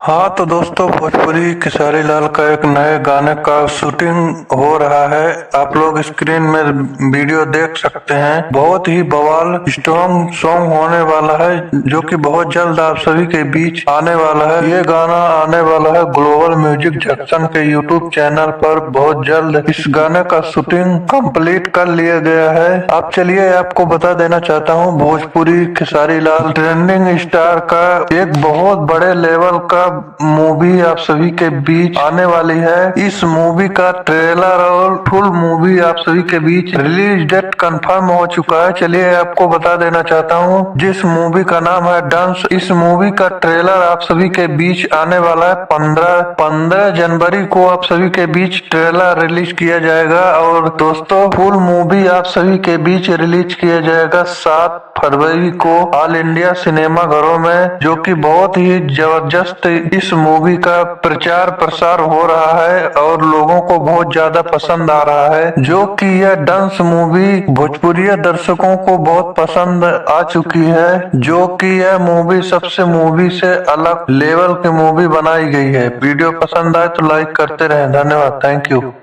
हाँ तो दोस्तों, भोजपुरी खेसारी लाल का एक नए गाने का शूटिंग हो रहा है। आप लोग स्क्रीन में वीडियो देख सकते हैं। बहुत ही बवाल स्ट्रॉन्ग सॉन्ग होने वाला है, जो कि बहुत जल्द आप सभी के बीच आने वाला है। ये गाना आने वाला है ग्लोबल म्यूजिक जंक्शन के यूट्यूब चैनल पर बहुत जल्द। इस गाने का शूटिंग कंप्लीट कर लिया गया है। अब चलिए आपको बता देना चाहता हूँ, भोजपुरी खेसारी लाल ट्रेंडिंग स्टार का एक बहुत बड़े लेवल का मूवी आप सभी के बीच आने वाली है। इस मूवी का ट्रेलर और फुल मूवी आप सभी के बीच रिलीज डेट कंफर्म हो चुका है। चलिए आपको बता देना चाहता हूँ, जिस मूवी का नाम है डांस। इस मूवी का ट्रेलर आप सभी के बीच आने वाला है 15 जनवरी को आप सभी के बीच ट्रेलर रिलीज किया जाएगा। और दोस्तों, फुल मूवी आप सभी के बीच रिलीज किया जाएगा 7 फरवरी को ऑल इंडिया सिनेमा घरों में, जो कि बहुत ही जबरदस्त इस मूवी का प्रचार प्रसार हो रहा है और लोगों को बहुत ज्यादा पसंद आ रहा है। जो कि यह डांस मूवी भोजपुरी दर्शकों को बहुत पसंद आ चुकी है। जो कि यह मूवी सबसे मूवी से अलग लेवल की मूवी बनाई गई है। वीडियो पसंद आए तो लाइक करते रहें। धन्यवाद। Thank you.